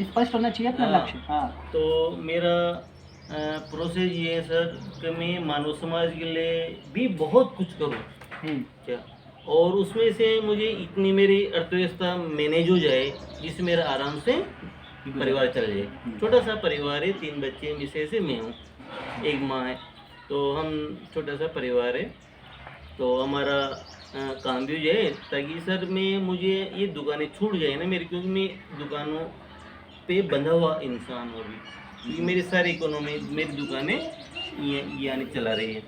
स्पष्ट होना चाहिए अपना हाँ। लक्ष्य। हाँ। तो मेरा प्रोसेस ये है सर कि मैं मानव समाज के लिए भी बहुत कुछ करूँ। क्या और उसमें से मुझे इतनी मेरी अर्थव्यवस्था मैनेज हो जाए जिससे मेरा आराम से परिवार चल जाए। छोटा सा परिवार है, 3 बच्चे मिसेस है, मैं हूँ, एक माँ है। तो हम छोटा सा परिवार है। तो हमारा काम भी हो जाए ताकि सर मैं मुझे ये दुकानें छूट जाए ना मेरी, क्योंकि मैं दुकानों पे बंधा हुआ इंसान हूँ अभी, क्योंकि मेरी सारी इकोनॉमी मेरी दुकानें ये यानी चला रही है।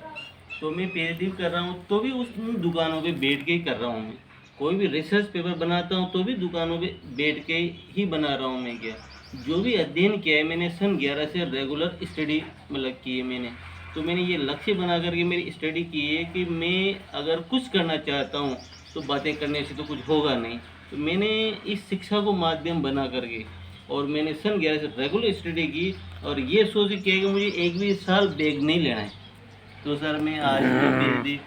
तो मैं पीएचडी कर रहा हूँ तो भी उस दुकानों पे बैठ के ही कर रहा हूँ मैं। कोई भी रिसर्च पेपर बनाता हूँ तो भी दुकानों पे बैठ के ही बना रहा हूँ मैं। क्या जो भी अध्ययन किया है मैंने सन 11 से रेगुलर स्टडी मतलब की है मैंने। तो मैंने ये लक्ष्य बना करके मेरी स्टडी की है कि मैं अगर कुछ करना चाहता हूँ तो बातें करने से तो कुछ होगा नहीं। तो मैंने इस शिक्षा को माध्यम बना करके और मैंने सन 11 से रेगुलर स्टडी की और ये सोच के किया कि मुझे एक भी साल बैग नहीं लेना है। तो सर मैं आज जो पीएचडी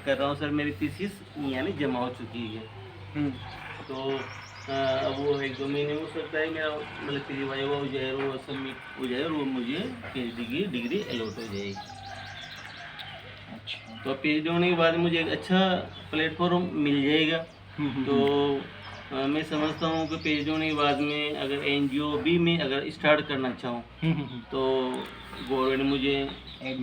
कर रहा हूँ सर, मेरी थीसिस यानी जमा हो चुकी है। तो अब वो 1-2 महीने में हो सकता है मेरा मतलब पीजी वाइवा हो जाए, वो सबमिट हो जाए और वो मुझे पीएचडी की डिग्री अलॉट हो जाएगी। अच्छा। तो पीएचडी होने के बाद मुझे एक अच्छा प्लेटफॉर्म मिल जाएगा। तो मैं समझता हूँ कि पीएचडी होने के बाद में अगर एनजीओ भी मैं अगर स्टार्ट करना चाहूँ तो गवर्नमेंट मुझे एक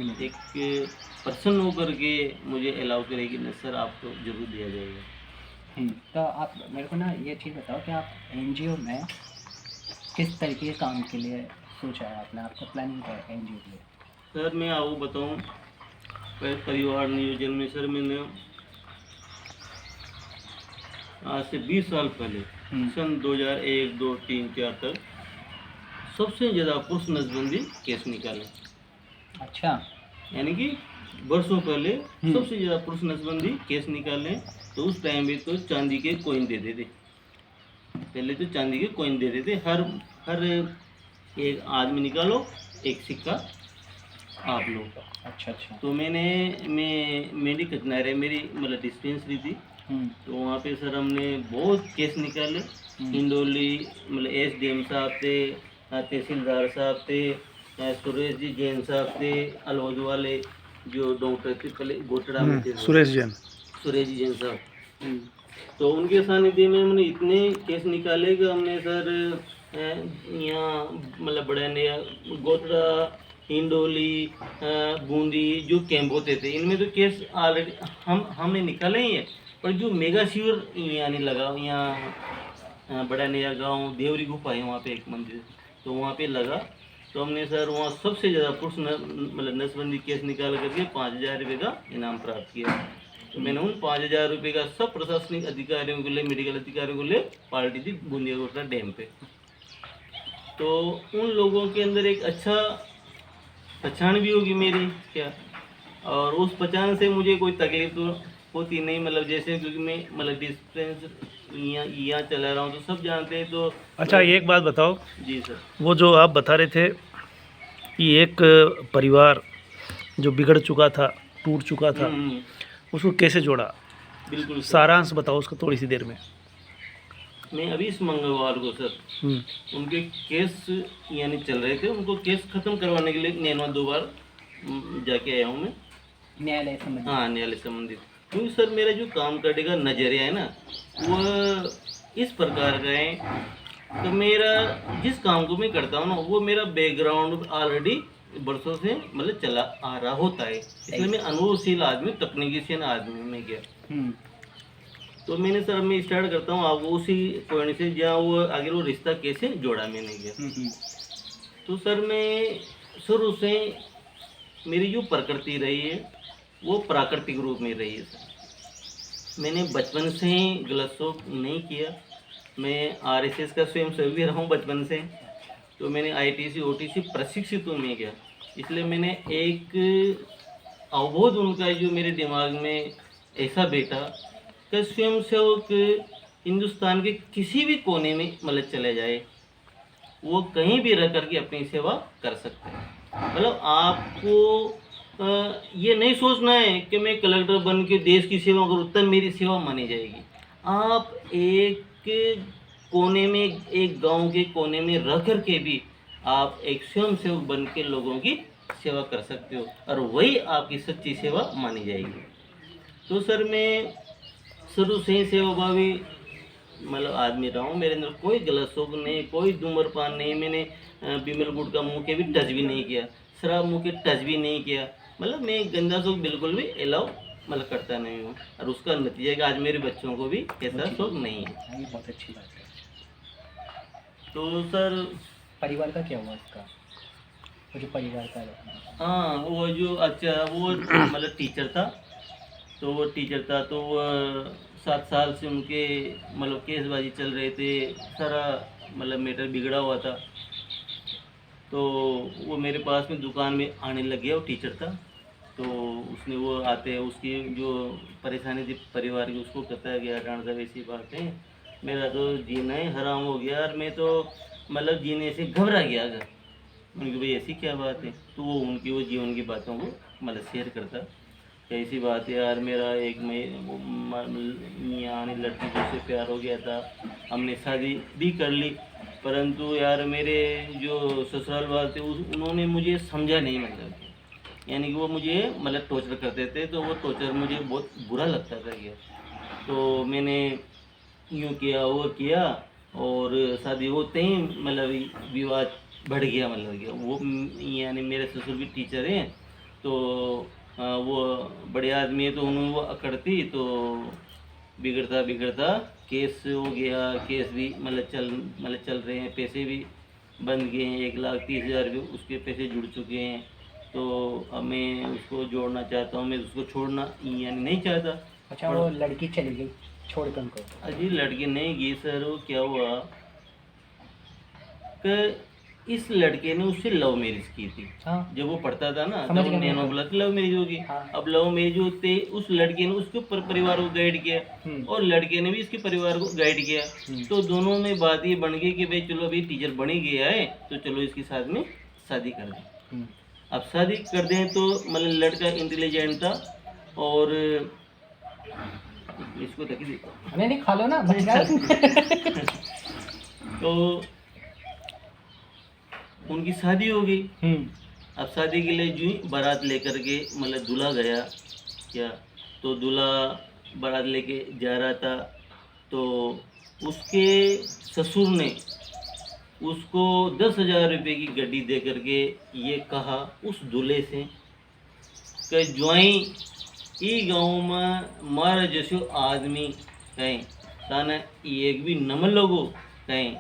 पर्सन होकर के मुझे अलाउ करेगी ना सर, आपको जरूर दिया जाएगा। तो आप मेरे को ना ये चीज़ बताओ कि आप एनजीओ में किस तरीके के काम के लिए सोचा है आपने, आपका प्लानिंग क्या है एनजीओ के लिए? सर मैं आपको बताऊँ, परिवार नियोजन में सर मैंने आज से 20 साल पहले सन 2001, 2, 3, 4 तक सबसे ज़्यादा पुरुष नसबंदी केस निकाले। अच्छा। यानी कि वर्षों पहले सबसे ज़्यादा पुरुष नसबंदी केस निकाले। तो उस टाइम में तो चांदी के कॉइन देते थे, पहले तो चांदी के कॉइन देते थे। हर हर एक आदमी निकालो एक सिक्का आप लो। अच्छा अच्छा। तो मेरी कचनारे मेरी मतलब डिस्पेंसरी थी। तो वहाँ पे सर हमने बहुत केस निकाले। हिंडोली मतलब एसडीएम साहब थे, तहसीलदार साहब थे, सुरेश जी जैन साहब थे, अलवद वाले जो डॉक्टर थे पहले गोटड़ा में थे, सुरेश जी जैन साहब। तो उनके सानिध्य में हमने इतने केस निकाले कि हमने सर यहाँ मतलब बड़ा नया गोटड़ा, हिंडोली, बूंदी जो कैंप होते थे इनमें तो केस ऑलरेडी हमने निकाले ही है। पर जो मेगा शिविर यानी लगा यहाँ बड़ा नया गांव देवरी गुफा है, वहाँ पे एक मंदिर, तो वहाँ पे लगा। तो हमने सर वहाँ सबसे ज़्यादा पुरुष मतलब नसबंदी केस निकाल करके 5,000 रुपये का इनाम प्राप्त किया। तो मैंने उन 5,000 रुपये का सब प्रशासनिक अधिकारियों को ले, मेडिकल अधिकारियों को ले पार्टी थी बूंदिया गोटरा डैम पे। तो उन लोगों के अंदर एक अच्छा पहचान भी होगी मेरी। क्या और उस पहचान से मुझे कोई तकलीफ तो होती नहीं, मतलब जैसे क्योंकि मैं मतलब डिस्टेंस यहाँ चला रहा हूँ तो सब जानते हैं। तो अच्छा एक बात बताओ, जी सर, वो जो आप बता रहे थे कि एक परिवार जो बिगड़ चुका था, टूट चुका था, उसको कैसे जोड़ा? बिल्कुल सारांश बताओ उसका थोड़ी सी देर में। मैं अभी इस मंगलवार को सर उनके केस यानी चल रहे थे, उनको केस खत्म करवाने के लिए नैनवा 2 बार जाके आया हूँ मैं, न्यायालय संबंधित। हाँ न्यायालय संबंधित। क्योंकि सर मेरा जो काम करने का नज़रिया है ना वो इस प्रकार का है तो मेरा जिस काम को मैं करता हूँ ना वो मेरा बैकग्राउंड ऑलरेडी बरसों से मतलब चला आ रहा होता है, इसलिए मैं अनुभवशील आदमी, तकनीकी आदमी में क्या। तो मैंने सर मैं स्टार्ट करता हूँ आपको उसी पॉइंट से जहाँ वो आगे वो रिश्ता कैसे जोड़ा मैंने किया। तो सर मैं शुरू से मेरी जो प्रकृति रही है वो प्राकृतिक रूप में रही है सर। मैंने बचपन से ही गलत शौक नहीं किया। मैं आरएसएस का स्वयं सेवक भी रहा हूँ बचपन से। तो मैंने आईटीसी ओटीसी प्रशिक्षित हूँ मैं क्या, इसलिए मैंने एक अवबोध उनका जो मेरे दिमाग में ऐसा बैठा कि स्वयं सेवक हिंदुस्तान के किसी भी कोने में मतलब चले जाए वो कहीं भी रह करके अपनी सेवा कर सकते हैं। मतलब आपको ये नहीं सोचना है कि मैं कलेक्टर बन के देश की सेवा करूँ तब मेरी सेवा मानी जाएगी। आप एक कोने में, एक गांव के कोने में रह कर के भी आप एक स्वयं सेवक बन के लोगों की सेवा कर सकते हो, और वही आपकी सच्ची सेवा मानी जाएगी। तो सर मैं शुरू से ही सेवाभावी मतलब आदमी रहा हूँ। मेरे अंदर कोई गलत शौक नहीं, कोई धूम्रपान नहीं। मैंने बिमल गुड़ का मुँह के भी टच भी नहीं किया, शराब मुँह के टच भी नहीं किया। मतलब मैं गंदा शौक बिल्कुल भी अलाउ मतलब करता नहीं हूँ, और उसका नतीजा है कि आज मेरे बच्चों को भी ऐसा शौक नहीं है। ये बहुत अच्छी बात है। तो सर परिवार का क्या हुआ इसका, वो जो परिवार का है? हाँ, वो जो अच्छा वो मतलब टीचर था, तो वो टीचर था तो वो 7 साल से उनके मतलब केसबाजी चल रहे थे, सारा मतलब मैटर बिगड़ा हुआ था। तो वो मेरे पास में दुकान में आने लग गया, वो टीचर था। तो उसने वो आते उसकी जो परेशानी थी परिवार की, उसको कहता है कि डांट साहब ऐसी बात है, मेरा तो जीना ही हराम हो गया, और मैं तो मतलब जीने से घबरा गया अगर। उनकी भाई ऐसी क्या बात है? तो वो उनकी वो जीवन की बातों को मतलब शेयर करता। कैसी बात है यार, मेरा एक यानी लड़की से प्यार हो गया था, हमने शादी भी कर ली, परंतु यार मेरे जो ससुराल वाले थे उन्होंने मुझे समझा नहीं, मतलब यानी कि वो मुझे मतलब टॉर्चर करते थे, तो वो टॉर्चर मुझे बहुत बुरा लगता था क्या। तो मैंने यूँ किया वो किया, और शादी होते ही मतलब विवाद बढ़ गया। मतलब कि वो यानी मेरे ससुर भी टीचर हैं, तो वो बड़े आदमी है, तो उन्होंने वो अकड़ती, तो बिगड़ता बिगड़ता केस हो गया। केस भी मतलब चल रहे हैं, पैसे भी बन गए हैं, 1,30,000 भी उसके पैसे जुड़ चुके हैं। तो अब मैं उसको जोड़ना चाहता हूँ, मैं उसको छोड़ना यानी नहीं चाहता। अच्छा, वो लड़की चली गई छोड़ कर उनको? अजी लड़की नहीं गई सर, वो क्या हुआ कि इस लड़के ने उससे लव मैरिज की थी। हाँ, जब वो पढ़ता था ना, समझ तब गया नैनो मैं। बोला लव मैरिज होगी। हाँ। अब लव मैरिज होते उस लड़के ने उसके परिवार को गाइड किया, और लड़के ने भी इसके परिवार को गाइड किया। तो दोनों में बात ये बन गई कि भाई चलो अभी टीचर बन ही गया है, तो चलो इसके साथ में शादी कर दें। अब शादी कर दें तो मतलब लड़का इंटेलिजेंट था, और इसको तक ही नहीं नहीं, खा लो ना, बच तो उनकी शादी हो गई। अब शादी के लिए जो ही बारात लेकर के मतलब दूल्हा गया क्या, तो दूल्हा बारात लेके जा रहा था, तो उसके ससुर ने उसको 10,000 रुपये की गड्डी दे करके ये कहा उस दूल्हे से कि ज्वाई ई गाँव में मारा जैसो आदमी कहीं ताना एक भी नमन लोगो कहीं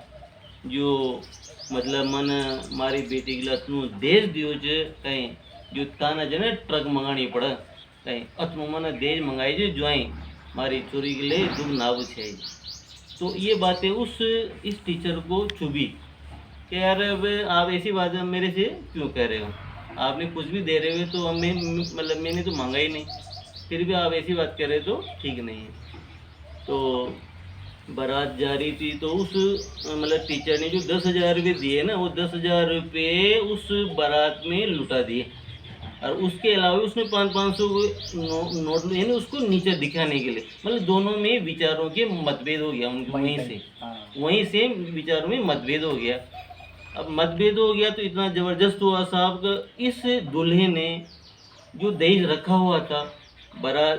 जो मतलब मन मारी बेटी के लिए देश दियो जे कहीं जो ताना जने ट्रक मंगानी पड़ा कहीं अतनु मन देश मंगाई जे ज्वाई मारी चोरी के लिए दुख नाव छे। तो ये बातें इस टीचर को चुभी कि यार अब आप ऐसी बातें मेरे से क्यों कह रहे हो, आपने कुछ भी दे रहे हो तो हमें मतलब मैंने तो मांगा ही नहीं, फिर भी आप ऐसी बात कर रहे तो ठीक नहीं है। तो बारात जा रही थी, तो उस मतलब टीचर ने जो 10,000 रुपये दिए ना, वो 10,000 रुपये उस बारात में लुटा दिए, और उसके अलावा उसने 500 नोट यानी उसको नीचे दिखाने के लिए, मतलब दोनों में विचारों के मतभेद हो गया उनके वहीं से विचारों में मतभेद हो गया। अब मतभेद हो गया तो इतना ज़बरदस्त हुआ साहब का, इस दूल्हे ने जो दहेज रखा हुआ था, बारात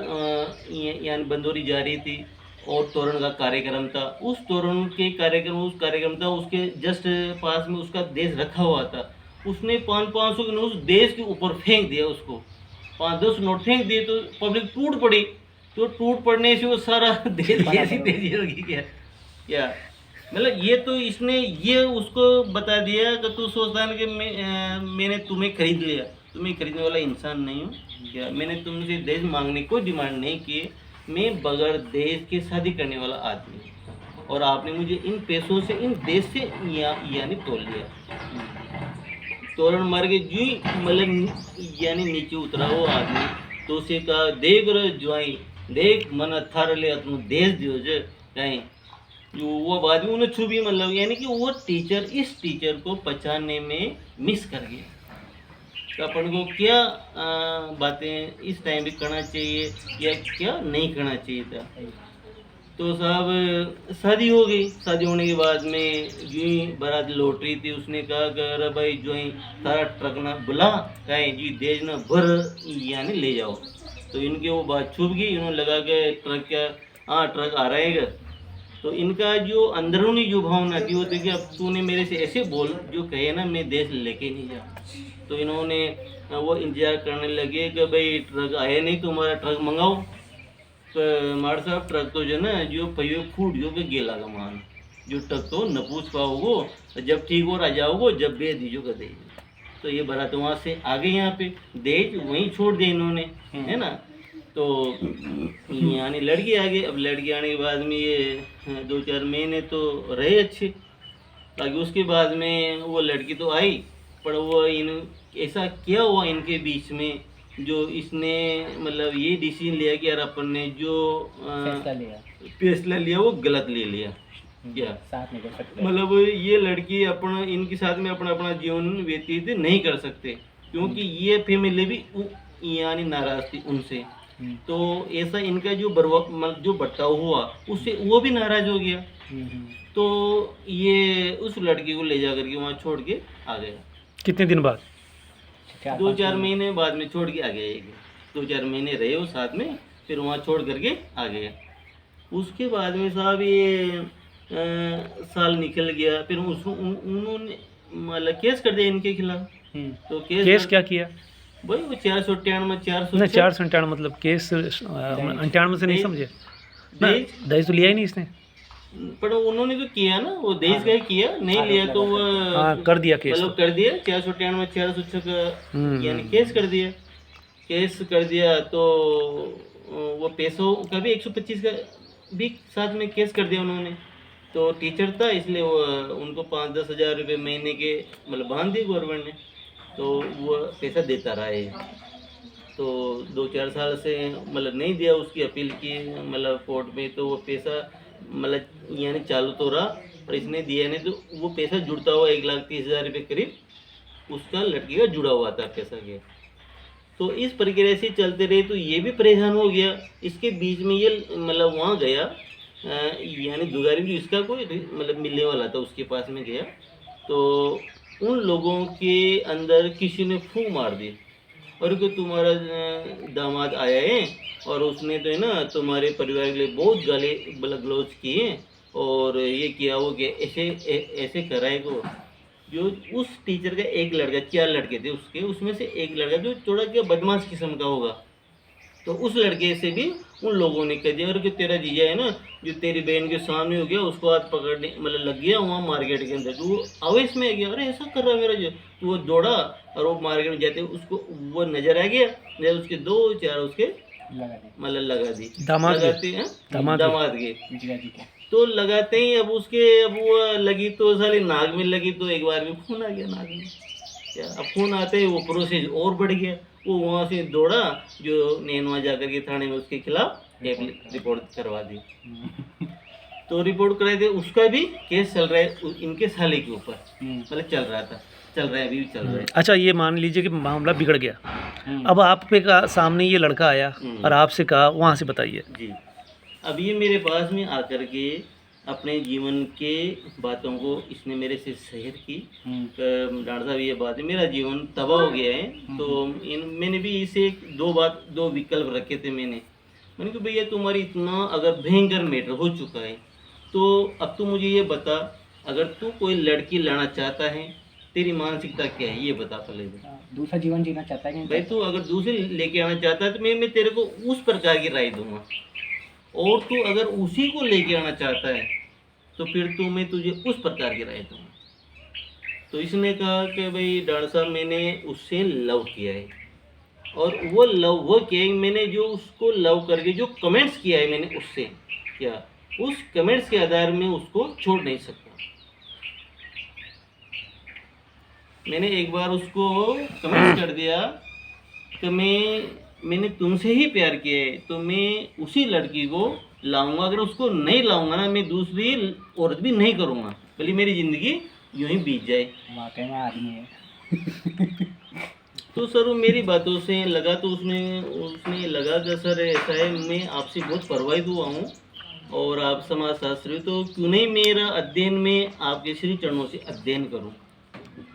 यानी बंदोरी जा रही थी और तोरण का कार्यक्रम था, उस तोरण के कार्यक्रम था उसके जस्ट पास में उसका दहेज रखा हुआ था, उसने 500 के नोट उस देश के ऊपर फेंक दिया, उसको 5-10 नोट फेंक दिए, तो पब्लिक टूट पड़ी। तो टूट पड़ने से वो सारा देश ऐसी तेजी होगी क्या मतलब ये तो इसने ये उसको बता दिया कि तू सोचता है कि मैंने तुम्हें खरीद लिया, तुम्हें खरीदने वाला इंसान नहीं हूँ क्या, मैंने तुमसे दहेज मांगने को डिमांड नहीं की, मैं बगैर दहेज के शादी करने वाला आदमी हूँ, और आपने मुझे इन पैसों से इन देश से यानी तोड़ लिया। तोरण मार के जी मतलब यानी नीचे उतरा वो आदमी, तो उसे कहा देख रहे ज्वाई देख मन थार ले अपनों देश दियो जे कहीं जो वो आदमी उन्हें छुपी, मतलब यानी कि वो टीचर इस टीचर को पहचानने में मिस कर गया। तो अपन को क्या बातें इस टाइम भी करना चाहिए या क्या नहीं करना चाहिए था। तो साहब शादी हो गई। शादी होने के बाद में यूं ही बारात लौट रही थी, उसने कहा कि अरे भाई जो है सारा ट्रक ना बुला कहे जी देज ना भर यानी ले जाओ। तो इनकी वो बात छुप गई, इन्होंने लगा के ट्रक क्या, हाँ ट्रक आ रहेगा। तो इनका जो अंदरूनी जो भावना थी वो थी कि अब तूने मेरे से ऐसे बोल जो कहे ना मैं देश लेके नहीं जा। तो इन्होंने वो इंतजार करने लगे कि भाई ट्रक आया नहीं, तुम्हारा ट्रक मंगाओ। तो मार साहब ट्रक तो जो ना जो पहियो फूट गयो के गेला का मान, जो ट्रक तो न पूछ पाओगो, जब ठीक हो रहा जाओगो, जब बे दीजो का दे। तो ये बारात वहाँ से आ गई, यहाँ पे दहेज वहीं छोड़ दिए इन्होंने, है ना। तो यानी लड़की आ गई। अब लड़की आने के बाद में ये 2-4 महीने तो रहे अच्छे, ताकि उसके बाद में वो लड़की तो आई, पर वो इन ऐसा क्या हुआ इनके बीच में जो इसने मतलब ये डिसीजन लिया कि यार अपन ने जो फैसला लिया वो गलत ले लिया। क्या साथ नहीं कर सकते, मतलब ये लड़की अपन इनके साथ में अपना अपना जीवन व्यतीत नहीं कर सकते, क्योंकि ये फैमिली भी यानी नाराज थी उनसे। तो ऐसा इनका जो जो बर्ताव हुआ उससे वो भी नाराज हो गया। तो ये उस लड़की को ले जा करके वहाँ छोड़ के आ गया। कितने दिन बाद? 2-4 महीने बाद में छोड़ के आ गया। 2-4 महीने रहे वो साथ में, फिर वहाँ छोड़ करके आ गया। उसके बाद में साहब ये साल निकल गया, फिर उन्होंने मतलब केस कर दिया इनके खिलाफ। तो केस क्या किया भाई वो 498 में 497 मतलब केस 98 से नहीं समझे ना, दहेज तो लिया ही नहीं इसने। पर उन्होंने तो किया ना, वो दहेज का ही किया, नहीं लिया तो वो कर दिया केस, मतलब कर दिया 498 में 406 का यानी केस कर दिया। केस कर दिया तो वो पैसों का भी 125 का भी साथ में केस कर दिया उन्होंने। तो टीचर था इसलिए वो उनको 5-10 हज़ार रुपये महीने के मतलब बांध दिए गवर्नमेंट ने। तो वो पैसा देता रहा है। तो 2-4 साल से मतलब नहीं दिया, उसकी अपील की मतलब कोर्ट में, तो वो पैसा मतलब यानी चालू तो रहा, पर इसने दिया नहीं। तो वो पैसा जुड़ता हुआ 1,30,000 रुपये करीब उसका लड़की का जुड़ा हुआ था पैसा के। तो इस प्रक्रिया से चलते रहे, तो ये भी परेशान हो गया। इसके बीच में ये मतलब वहाँ गया यानी दुगारी जो इसका कोई मतलब मिलने वाला था उसके पास में गया, तो उन लोगों के अंदर किसी ने फूंक मार दी और कि तुम्हारा दामाद आया है और उसने तो है ना तुम्हारे परिवार के लिए बहुत गाली गलौज किए और ये किया वो कि ऐसे कराए को। जो उस टीचर का एक लड़का, 4 लड़के थे उसके, उसमें से एक लड़का जो थोड़ा क्या बदमाश किस्म का होगा, तो उस लड़के से भी उन लोगों ने कह दिया और कि तेरा जीजा है ना जो तेरी बहन के सामने हो गया उसको हाथ पकड़ने मतलब लग गया वहाँ मार्केट के अंदर। तो वो आवेश में आ गया, अरे ऐसा कर रहा है मेरा जो, तो वो दौड़ा और वो मार्केट में जाते उसको वो नजर आ गया, नजर उसके 2-4 उसके मतलब लगा दी, लगाते हैं दामाद के। तो लगाते ही अब वो लगी तो साली नाक में लगी, तो एक बार भी खून आ गया नाक में। क्या अब खून आते ही वो प्रोसेस और बढ़ गया। वो वहाँ से दौड़ा जो नैनवा जाकर के थाने में उसके खिलाफ एक रिपोर्ट करवा दी। तो रिपोर्ट कराई थी, उसका भी केस चल रहा है इनके साले के ऊपर, मतलब चल रहा था, चल रहा है, अभी भी चल रहा है। अच्छा, ये मान लीजिए कि मामला बिगड़ गया, अब आप पे का सामने ये लड़का आया और आपसे कहा, वहाँ से बताइए जी। अब ये मेरे पास में आकर के अपने जीवन के बातों को इसने मेरे से शेयर की। डॉक्टर साहब ये बात है, मेरा जीवन तबाह हो गया है। तो मैंने भी इसे 2 विकल्प रखे थे। मैंने कहा भैया तुम्हारी इतना अगर भयंकर मैटर हो चुका है तो अब तू मुझे ये बता, अगर तू कोई लड़की लाना चाहता है तेरी मानसिकता क्या है ये बता पहले। दूसरा जीवन जीना चाहता है भाई, तू अगर दूसरे लेके आना चाहता है तो मैं तेरे को उस प्रकार की राय दूंगा, और तू अगर उसी को लेके आना चाहता है तो फिर मैं तुझे उस प्रकार की राय दूंगा। तो इसने कहा कि भाई डॉक्टर साहब मैंने उससे लव किया है, और वो लव वो किया है, मैंने जो उसको लव करके जो कमेंट्स किया है मैंने उससे, क्या उस कमेंट्स के आधार में उसको छोड़ नहीं सकता। मैंने एक बार उसको कमेंट्स कर दिया कि मैंने तुमसे ही प्यार किया है, तो मैं उसी लड़की को लाऊंगा। अगर उसको नहीं लाऊंगा ना, मैं दूसरी औरत भी नहीं करूंगा, भले मेरी ज़िंदगी यूं ही बीत जाए। वाकई में आदमी है। तो सर वो मेरी बातों से लगा, तो उसने लगा कि सर ऐसा है, मैं आपसे बहुत प्रभावित हुआ हूँ और आप समाजशास्त्री, तो क्यों नहीं मेरा अध्ययन में आपके श्री चरणों से अध्ययन करूं।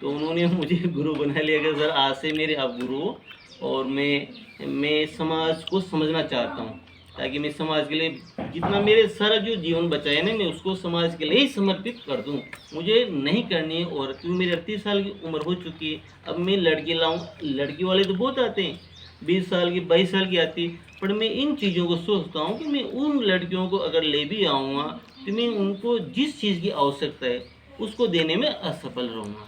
तो उन्होंने मुझे गुरु बना लिया कि सर आज से मेरे आप गुरु हो, और मैं समाज को समझना चाहता हूँ, ताकि मैं समाज के लिए जितना मेरे सारा जो जीवन बचा है ना, मैं उसको समाज के लिए ही समर्पित कर दूँ। मुझे नहीं करनी है, और क्योंकि मेरी 38 साल की उम्र हो चुकी है, अब मैं लड़की लाऊं, लड़की वाले तो बहुत आते हैं, 20 साल की 22 साल की आती, पर मैं इन चीज़ों को सोचता हूँ कि मैं उन लड़कियों को अगर ले भी आऊँगा तो मैं उनको जिस चीज़ की आवश्यकता है उसको देने में असफल रहूँगा।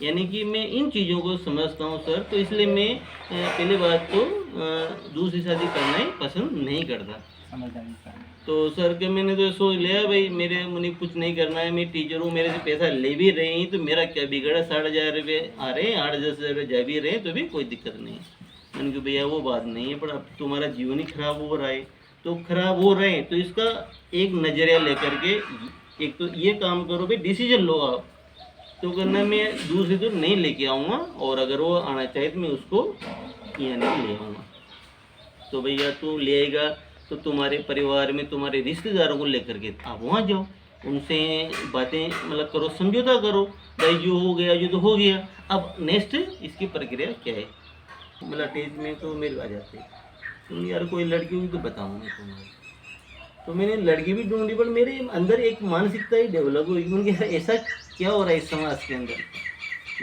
यानी कि मैं इन चीज़ों को समझता हूँ सर, तो इसलिए मैं पहले बात तो दूसरी शादी करना ही पसंद नहीं करता। तो सर के मैंने तो सोच लिया भाई मुझे कुछ नहीं करना है, मैं टीचर हूँ, मेरे से पैसा ले भी रहे हैं तो मेरा क्या बिगड़ा, 60,000 रुपये आ रहे हैं, 8-10,000 जा भी रहे हैं तो भी कोई दिक्कत नहीं है। मैंने कहा भैया वो बात नहीं है, पर अब तुम्हारा जीवन ही खराब हो रहा है, तो खराब हो रहे हैं तो इसका एक नज़रिया लेकर के एक तो ये काम करो भाई, डिसीजन लो आप, तो करना मैं दूसरी तो नहीं लेके आऊँगा, और अगर वो आना चाहे तो मैं उसको यहाँ नहीं ले आऊँगा। तो भैया तू ले आएगा तो तुम्हारे परिवार में तुम्हारे रिश्तेदारों को लेकर के आप वहाँ जाओ, उनसे बातें मतलब करो, समझौता करो, भाई जो हो गया जो तो हो गया, अब नेक्स्ट इसकी प्रक्रिया क्या है। मतलब टेज में तो मेरे आ जाते तुम यार कोई लड़की हुई तो बताओ मैं तुम्हारी, तो मैंने लड़की भी ढूंढी, पर मेरे अंदर एक मानसिकता ही डेवलप हुई, क्योंकि यार ऐसा क्या हो रहा है इस समाज के अंदर,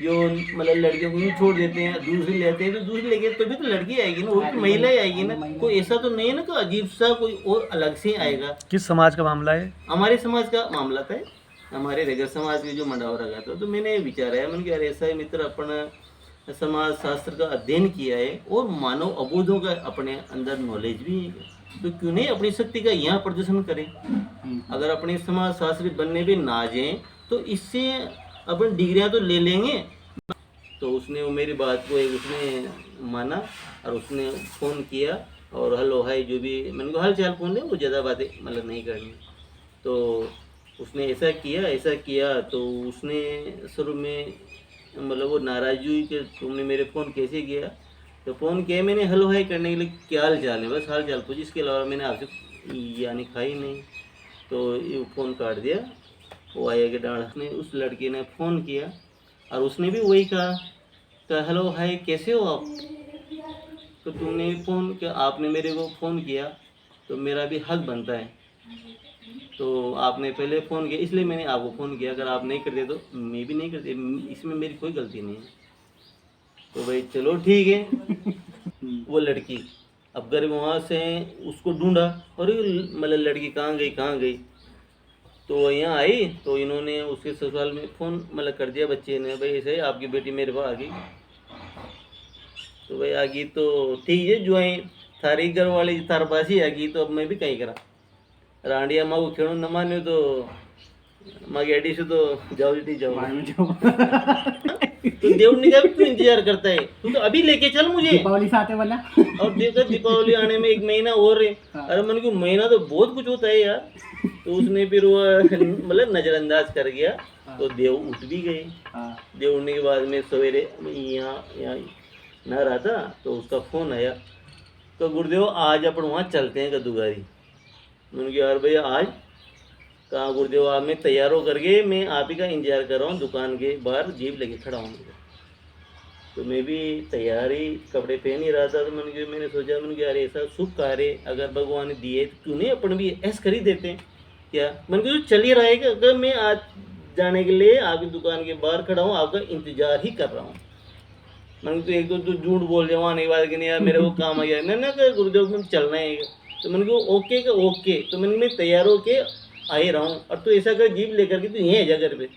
जो मतलब लड़कियों को नहीं छोड़ देते हैं, दूसरी लेते हैं, तो दूसरी लेके तो भी तो लड़की आएगी ना, वो भी महिला ही आएगी ना, कोई ऐसा तो नहीं है ना कोई अजीब सा कोई और अलग से आएगा। किस समाज का मामला है? हमारे समाज का मामला था, हमारे रेगर समाज के जो मंडावरा का था। तो मैंने विचारा मैंने कहा ऐसा है मित्र, अपन समाज शास्त्र का अध्ययन किया है और मानव अबोधों का अपने अंदर नॉलेज भी है, तो क्यों नहीं अपनी शक्ति का यहाँ प्रदर्शन करें। अगर अपने समाज शास्त्री बनने भी ना जाए तो इससे अपन डिग्रियाँ तो ले लेंगे। तो उसने वो मेरी बात को उसने माना और उसने फ़ोन किया और हेलो हाय जो भी, मैंने कहा हाल चाल फ़ोन ले, वो ज़्यादा बातें मतलब नहीं करनी। तो उसने ऐसा किया तो उसने शुरू में मतलब वो नाराज़ हुई कि तुमने मेरे फ़ोन कैसे किया। तो फ़ोन किया मैंने हेलो हाय करने के लिए, क्या हाल चाल है, बस हाल चाल पूछ, इसके अलावा मैंने आपसे यानी खाई नहीं। तो ये फ़ोन काट दिया। वो आया कि डांस ने उस लड़की ने फ़ोन किया और उसने भी वही कहा हेलो हाय कैसे हो आप। तो तुमने फ़ोन किया, आपने मेरे को फ़ोन किया तो मेरा भी हक बनता है, तो आपने पहले फ़ोन किया इसलिए मैंने आपको फ़ोन किया, अगर आप नहीं करते तो मैं भी नहीं करती, इसमें मेरी कोई गलती नहीं है। तो भाई चलो ठीक है। वो लड़की अब घर वहाँ से उसको ढूंढा और मतलब लड़की कहाँ गई। तो यहाँ आई तो इन्होंने उसके ससुराल में फ़ोन मतलब कर दिया बच्चे ने, भाई ऐसे आपकी बेटी मेरे पास आ गई। तो भाई आ गई तो ठीक है, जो है थारी घर वाली थार पास ही आ गई, तो अब मैं भी कहीं करा रांडिया माँ को खेड़ो न मान्यो तो माँ की अडी से तो जाओ जी जाओ। तो देव ने कहा तू इंतजार करता है, तू तो अभी लेके चल मुझे, दीपावली से आते वाला। और देखा दीपावली आने में 1 महीना और है। अरे मन को महीना तो बहुत कुछ होता है यार। तो उसने फिर वो मतलब नज़रअंदाज कर गया। तो देव उठ भी गए। देव उठने के बाद में सवेरे यहाँ ना रहा था तो उसका फ़ोन आया, तो गुरुदेव आज अपन वहाँ चलते हैं कद्दूगारी। मैंने कहा यार भैया आज कहाँ गुरुदेव, आप मैं तैयार हो करके मैं आप ही का इंतजार कर रहा हूँ, दुकान के बाहर जीप लेके खड़ा हूँ। तो मैं भी तैयार ही कपड़े पहन ही रहा था। तो मैंने सोचा मैंने कहा यार ऐसा शुभ कार्य अगर भगवान ने दिए तो क्यों नहीं अपन भी ऐसे कर ही देते हैं क्या। मैंने कहा चल ही रहा है कि अगर मैं आज जाने के लिए आपकी दुकान के बाहर खड़ा हूँ, आपका इंतजार ही कर रहा हूँ। मैंने तो एक तो झूठ बोल जाऊँ आने के बाद कि नहीं यार मेरे को काम आ गया, नहीं गुरुदेव में चलना है। तो मैंने कहा ओके। तो मैं तैयार होके आ ही रहा हूँ, और तो ऐसा कर जीप लेकर के तो यहीं आ जा घर पे।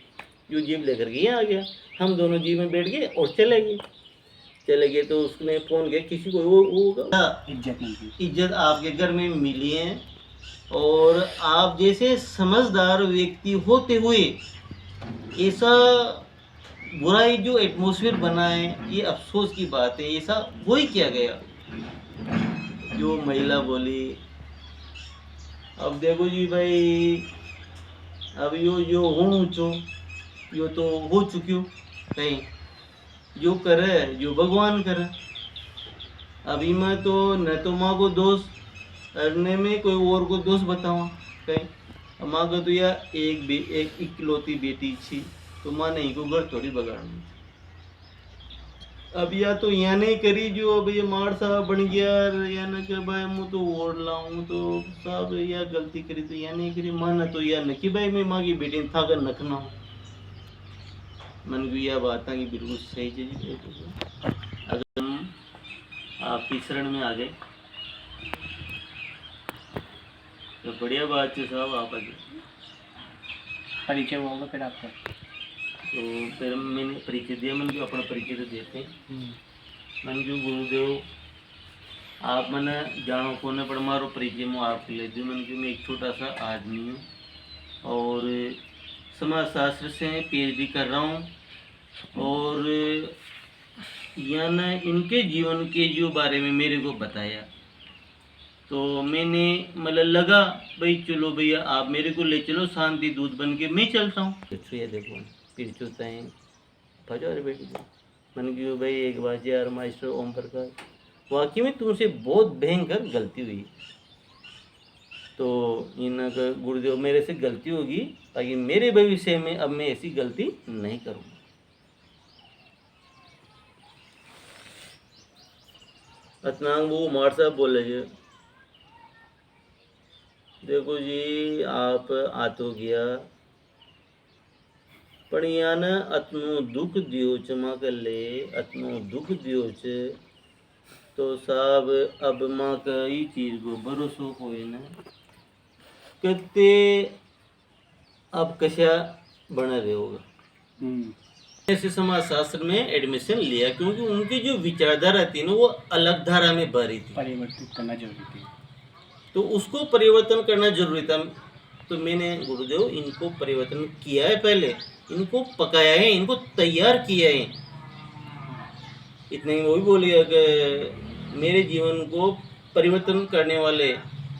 जो जीप लेकर के यहाँ आ गया, हम दोनों जीप में बैठ गए और चले गए। तो उसने फ़ोन किया किसी को, वो इज्जत आपके घर में मिली है, और आप जैसे समझदार व्यक्ति होते हुए ऐसा बुराई जो एटमॉस्फेयर बना है, ये अफसोस की बात है। ऐसा हो ही क्या गया। जो महिला बोली अब देखो जी भाई, अब यो हो यो तो हो चुक्यो, कहीं जो करे जो भगवान करे। अभी मैं तो न तो माँ को दोष करने में कोई और को दोष बताऊँ, कहीं माँ को तो यार एक इकलौती बेटी थी, तो माँ ने इनको घर थोड़ी बगाड़नी। अब या तो यहाँ नहीं करी जो अब ये मार साहब बन गया, या ना कि भाई मैं तो वोट लाऊं तो साहब या गलती करी तो या नहीं करी। माँ ने तो या न कि भाई मैं माँ की बेटी था कर नखना हूँ। मन को यह बात है कि बिल्कुल सही चीज। अगर हम आपकी शरण में आ गए तो बढ़िया बात है साहब, आप आगे परिचय हुआ होगा फिर आपका? तो फिर मैंने परिचय दिया, मैंने जो अपना परिचय तो देते मैंने जो गुरुदेव आप मैंने जानो कोने पर मारो परिचय में आपके ले दूँ। मैंने जो मैं एक छोटा सा आदमी हूँ और समाजशास्त्र से PhD कर रहा हूँ, और यहाँ ना इनके जीवन के जो बारे में मेरे को बताया, तो मैंने मतलब लगा भाई चलो भैया आप मेरे को ले चलो शांति दूत बन के मैं चलता हूँ। देखो फिर चलता है फजर बेटी मन की भाई एक बार यार मास्टर ओम प्रकाश वाकई में तुमसे बहुत भयंकर गलती हुई, तो इनका गुरुदेव मेरे से गलती होगी ताकि मेरे भविष्य में अब मैं ऐसी गलती नहीं करूँगा। अतनांग वो मार साहब बोले जी देखो जी आप आतो गया पण यान अतनो दुख दियो चमा कर ले, अतनो दुख दियो च तो साहब अब माँ कई चीज को भरोसो कोई ना कते अब कशा बना रहे होगा। ऐसे समाज शास्त्र में एडमिशन लिया क्योंकि उनकी जो विचारधारा थी ना वो अलग धारा में भरी थी, परिवर्तित करना जरूरी थी, तो उसको परिवर्तन करना जरूरी था। तो मैंने गुरुदेव इनको परिवर्तन किया है, पहले इनको पकाया है, इनको तैयार किया है। इतने ही वो भी बोलिए कि मेरे जीवन को परिवर्तन करने वाले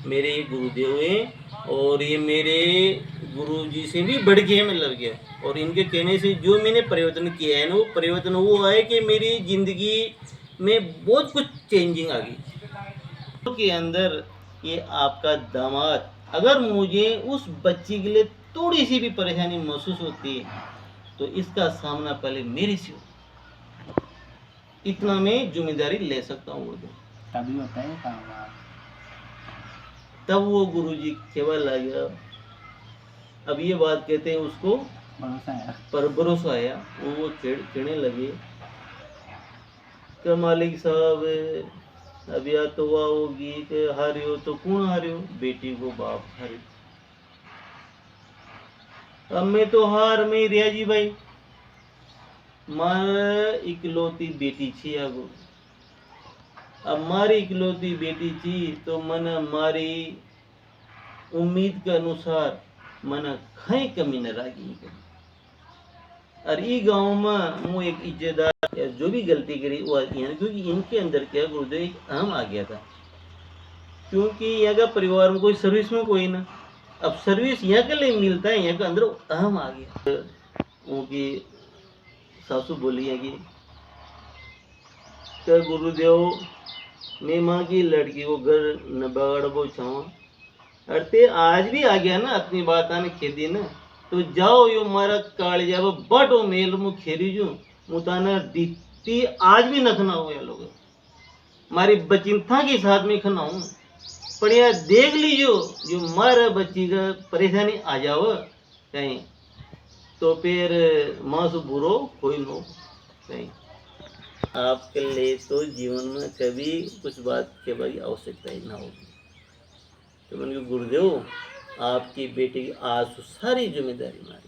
मेरे ये गुरुदेव हैं और ये मेरे गुरु जी से भी बढ़ गए मतलब गया, और इनके कहने से जो मैंने परिवर्तन किया है ना वो परिवर्तन वो है कि मेरी ज़िंदगी में बहुत कुछ चेंजिंग आ गई। के अंदर ये आपका दामाद अगर मुझे उस बच्ची के लिए थोड़ी सी भी परेशानी महसूस होती है तो इसका सामना पहले मेरे से हो, इतना मैं जिम्मेदारी ले सकता हूँ। तभी होता है काम। तब वो गुरुजी केवल आ गया। अब ये बात कहते हैं उसको भरोसा आया, पर भरोसा आया, वो कहने लगे कि मालिक साहब अब या तो वह होगी कि हारियो तो कौन हारियो, बेटी को बाप हारे। अब मैं तो हार में रिया जी भाई, मार इकलौती बेटी छी आगो, अब मारी इकलौती बेटी थी तो मन मारी उम्मीद के अनुसार मन कहीं कमी न रही। और ई गांव में वो एक इज्जतदार जो भी गलती करी वो यानी क्योंकि इनके अंदर क्या गुरुदेव एक अहम आ गया था, क्योंकि यहाँ का परिवार में कोई सर्विस में कोई ना, अब सर्विस यहाँ के लिए मिलता है, यहाँ के अंदर अहम आ गया। उनकी सासू बोली है कि गुरुदेव मैं माँ की लड़की को घर न बगाड़बो चाहूँ, अरे आज भी आ गया ना अपनी बात आने खेती ना, तो जाओ यो मारा काल जाब बटो मेल मु खेरी जू मुताना दीती आज भी नखना हो या लोग मारी बच्ची था के साथ में खनाऊं, पर यार देख लीजियो जो मारा बच्ची का परेशानी आ जाओ कहीं तो फिर माँ से बुरो कोई नो कहीं। आपके लिए तो जीवन में कभी कुछ बात के भाई आवश्यकता ही ना होगी। तो मैंने गुरुदेव आपकी बेटी की आज सारी जिम्मेदारी मारी।